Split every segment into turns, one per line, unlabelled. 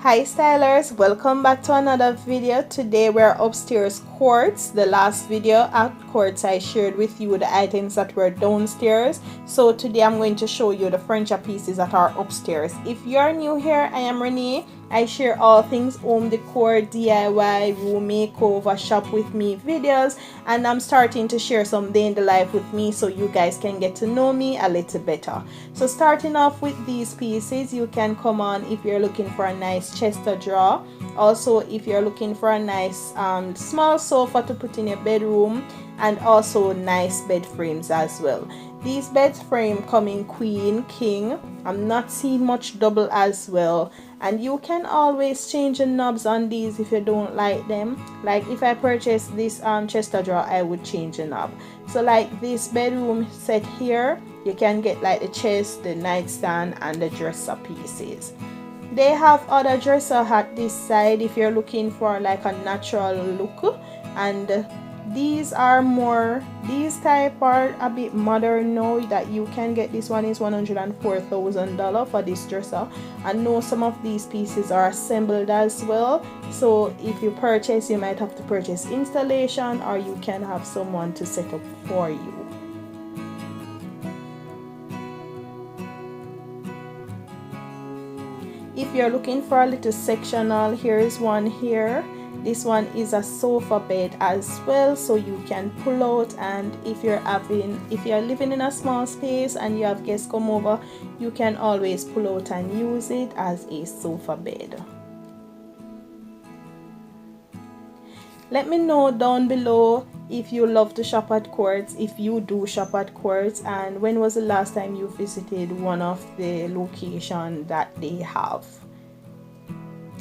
Hi stylers, welcome back to another video. Today we're upstairs quartz. The last video at quartz I shared with you the items that were downstairs, so today I'm going to show you the furniture pieces that are upstairs. If you're new here, I am Renee. I share all things home decor, DIY, room makeover, shop with me videos, and I'm starting to share some day in the life with me so you guys can get to know me a little better. So starting off with these pieces, you can come on if you're looking for a nice chest of drawer. Also, if you're looking for a nice small sofa to put in your bedroom, and also nice bed frames as well. These bed frame come in queen, king. I'm not seeing much double as well, and you can always change the knobs on these if you don't like them. Like if I purchase this chest of drawer, I would change the knob. So like this bedroom set here, you can get like the chest, the nightstand, and the dresser pieces. They have other dresser at this side if you're looking for like a natural look, and these type are a bit modern now that you can get. This one is $104,000 for this dresser. I know some of these pieces are assembled as well, so if you purchase, you might have to purchase installation, or you can have someone to set up for you. If you're looking for a little sectional, here is one here. This one is a sofa bed as well, so you can pull out, and if you're living in a small space and you have guests come over, you can always pull out and use it as a sofa bed. Let me know down below if you love to shop at Quartz, if you do shop at Quartz, and when was the last time you visited one of the locations that they have.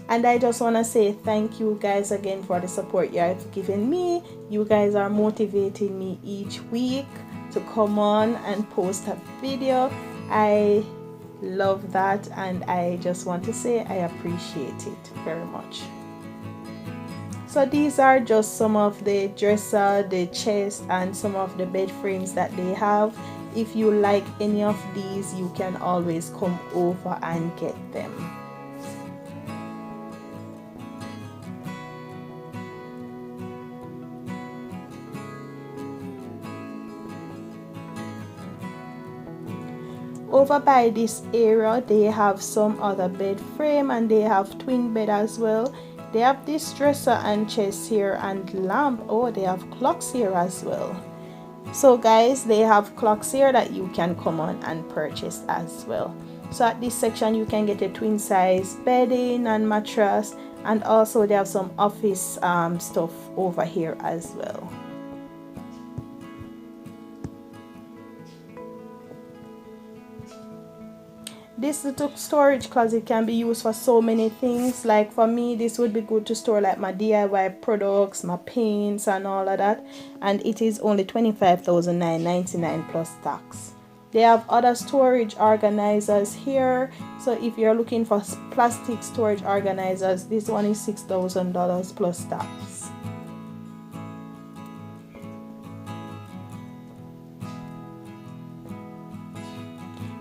And I just want to say thank you guys again for the support you have given me. You guys are motivating me each week to come on and post a video. I love that, and I just want to say I appreciate it very much. So these are just some of the dresser, the chest, and some of the bed frames that they have. If you like any of these, you can always come over and get them. Over by this area, they have some other bed frame, and they have twin bed as well. They have this dresser and chest here, and lamp. Oh, they have clocks here as well. So guys, they have clocks here that you can come on and purchase as well. So at this section, you can get a twin size bedding and mattress, and also they have some office stuff over here as well. This little storage closet can be used for so many things. Like for me, this would be good to store like my DIY products, my paints, and all of that. And it is only $25,999 plus tax. They have other storage organizers here. So if you're looking for plastic storage organizers, this one is $6,000 plus tax.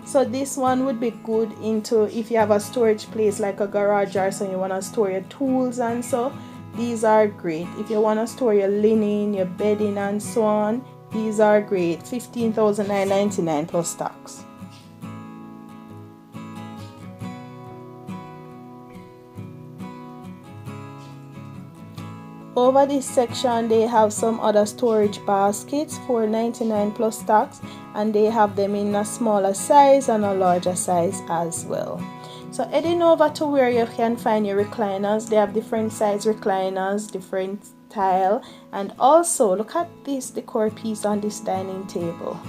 So this one would be good into if you have a storage place like a garage or so, you want to store your tools and so. These are great. If you want to store your linen, your bedding, and so on, these are great. $15,999 plus tax. Over this section, they have some other storage baskets for $99 plus tax, and they have them in a smaller size and a larger size as well. So heading over to where you can find your recliners, they have different size recliners, different style, and also look at this decor piece on this dining table.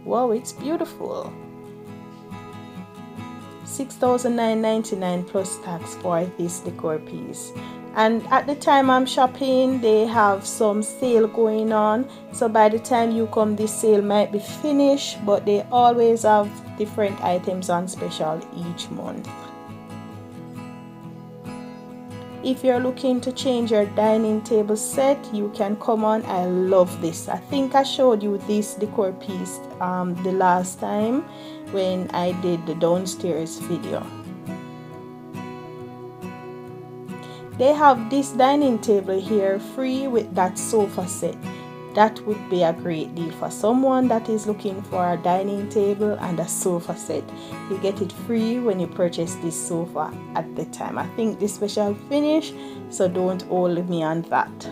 Wow, it's beautiful. $6,999 plus tax for this decor piece. And at the time I'm shopping, they have some sale going on, so by the time you come, this sale might be finished, but they always have different items on special each month. If you're looking to change your dining table set, you can come on. I love this. I think I showed you this decor piece the last time when I did the downstairs video. They have this dining table here free with that sofa set. That would be a great deal for someone that is looking for a dining table and a sofa set. You get it free when you purchase this sofa at the time. I think this special finish, so don't hold me on that.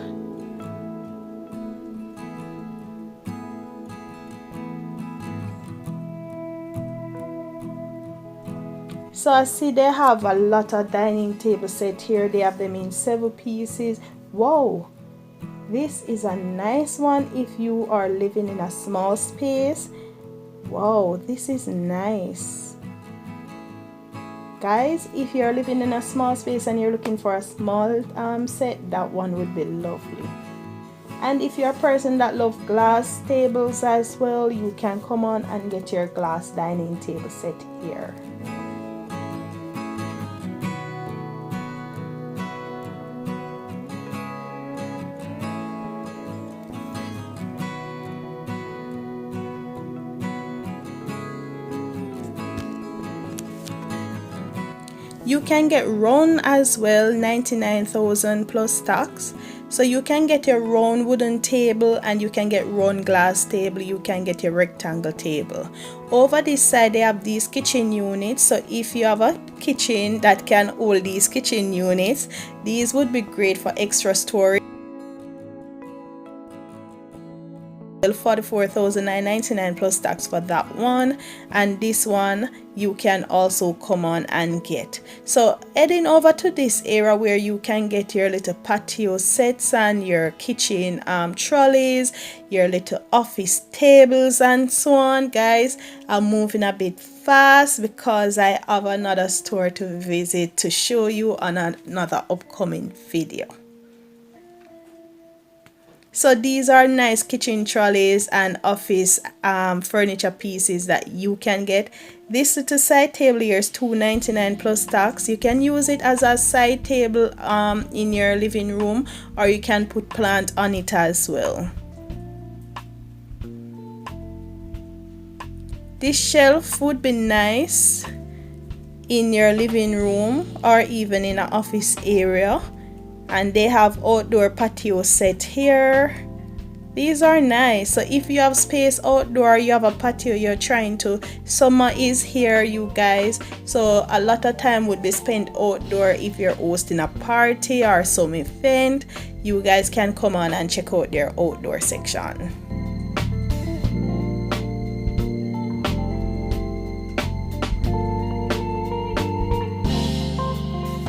So I see they have a lot of dining table set here. They have them in 7 pieces. Wow, this is a nice one if you are living in a small space. Wow, this is nice. Guys, if you're living in a small space and you're looking for a small set, that one would be lovely. And if you're a person that loves glass tables as well, you can come on and get your glass dining table set here. You can get round as well, 99,000 plus tax. So you can get your round wooden table and you can get round glass table. You can get your rectangle table. Over this side they have these kitchen units. So if you have a kitchen that can hold these kitchen units, these would be great for extra storage. 44,999 plus tax for that one, and this one you can also come on and get. So heading over to this area where you can get your little patio sets and your kitchen trolleys, your little office tables and so on. Guys, I'm moving a bit fast because I have another store to visit to show you on another upcoming video. So these are nice kitchen trolleys and office furniture pieces that you can get. This little side table here is $2.99 plus tax. You can use it as a side table in your living room, or you can put plant on it as well. This shelf would be nice in your living room or even in an office area. And they have outdoor patio set here. These are nice. So if you have space outdoor, you have a patio you're trying to, summer is here, you guys, so a lot of time would be spent outdoor. If you're hosting a party or some event, you guys can come on and check out their outdoor section.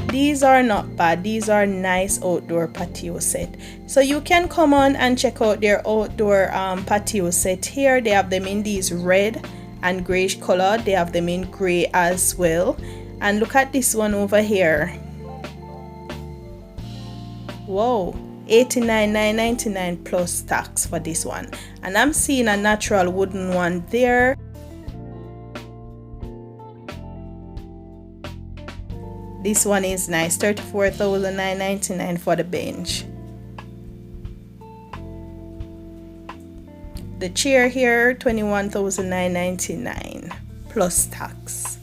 These are not bad. These are nice outdoor patio set. So you can come on and check out their outdoor patio set here. They have them in these red and grayish color. They have them in gray as well. And look at this one over here. Whoa, $89,999 plus tax for this one. And I'm seeing a natural wooden one there. This one is nice, $34,999 for the bench. The chair here, $21,999 plus tax.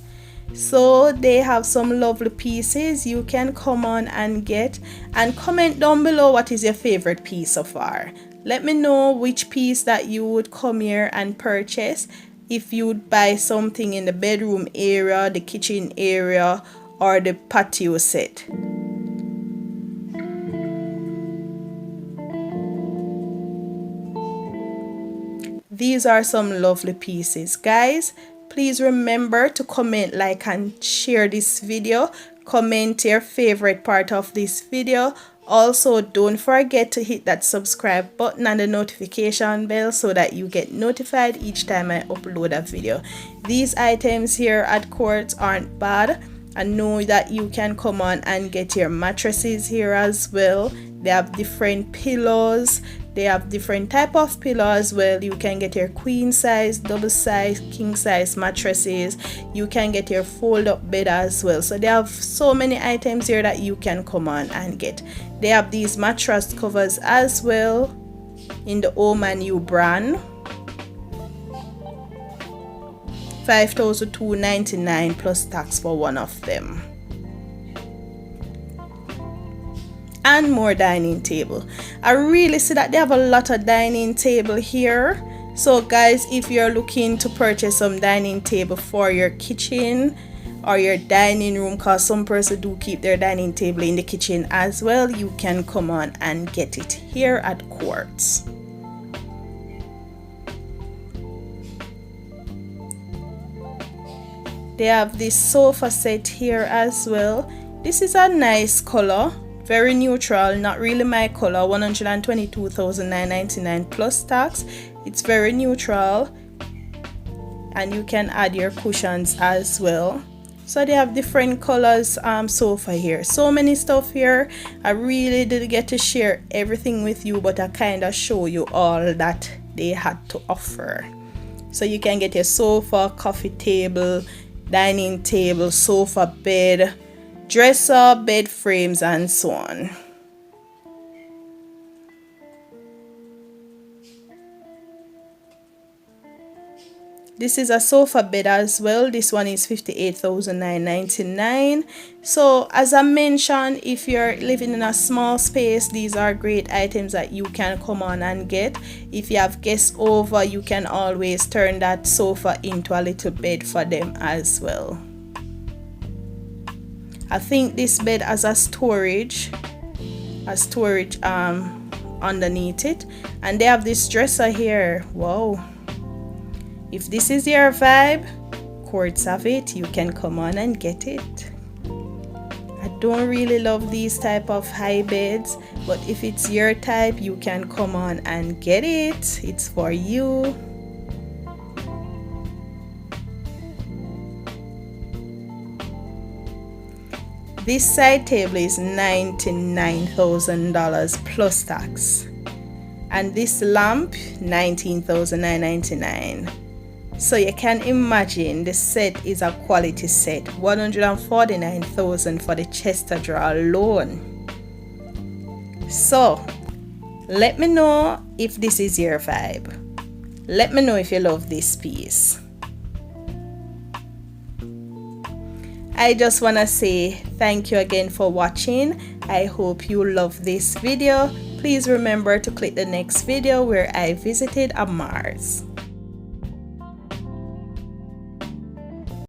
So they have some lovely pieces you can come on and get. And comment down below what is your favorite piece so far. Let me know which piece that you would come here and purchase. If you would buy something in the bedroom area, the kitchen area, or the patio set. These are some lovely pieces, guys. Please remember to comment, like, and share this video. Comment your favorite part of this video. Also, don't forget to hit that subscribe button and the notification bell so that you get notified each time I upload a video. These items here at Quartz aren't bad. And know that you can come on and get your mattresses here as well. They have different pillows. They have different type of pillow as well. You can get your queen size, double size, king size mattresses. You can get your fold up bed as well. So they have so many items here that you can come on and get. They have these mattress covers as well in the Home and You brand. $5,299 plus tax for one of them. and more dining table. I really see that they have a lot of dining table here. So guys, if you're looking to purchase some dining table for your kitchen or your dining room, because some person do keep their dining table in the kitchen as well, you can come on and get it here at Quartz. They have this sofa set here as well. This is a nice color, very neutral, not really my color. $122,999 plus tax. It's very neutral, and you can add your cushions as well. So they have different colors sofa here. So many stuff here. I really did get to share everything with you, but I kind of show you all that they had to offer. So you can get your sofa, coffee table, dining table, sofa bed, dresser, bed frames, and so on. This is a sofa bed as well. This one is $58,999. So as I mentioned, if you're living in a small space, these are great items that you can come on and get. If you have guests over, you can always turn that sofa into a little bed for them as well. I think this bed has a storage underneath it, and they have this dresser here. Wow. If this is your vibe, Quartz have it. You can come on and get it. I don't really love these type of high beds, but if it's your type, you can come on and get it. It's for you. This side table is $99,000 plus tax, and this lamp $19,999. So you can imagine the set is a quality set. $149,000 for the Chester drawer alone. So let me know if this is your vibe. Let me know if you love this piece. I just want to say thank you again for watching. I hope you love this video. Please remember to click the next video where I visited a Mars.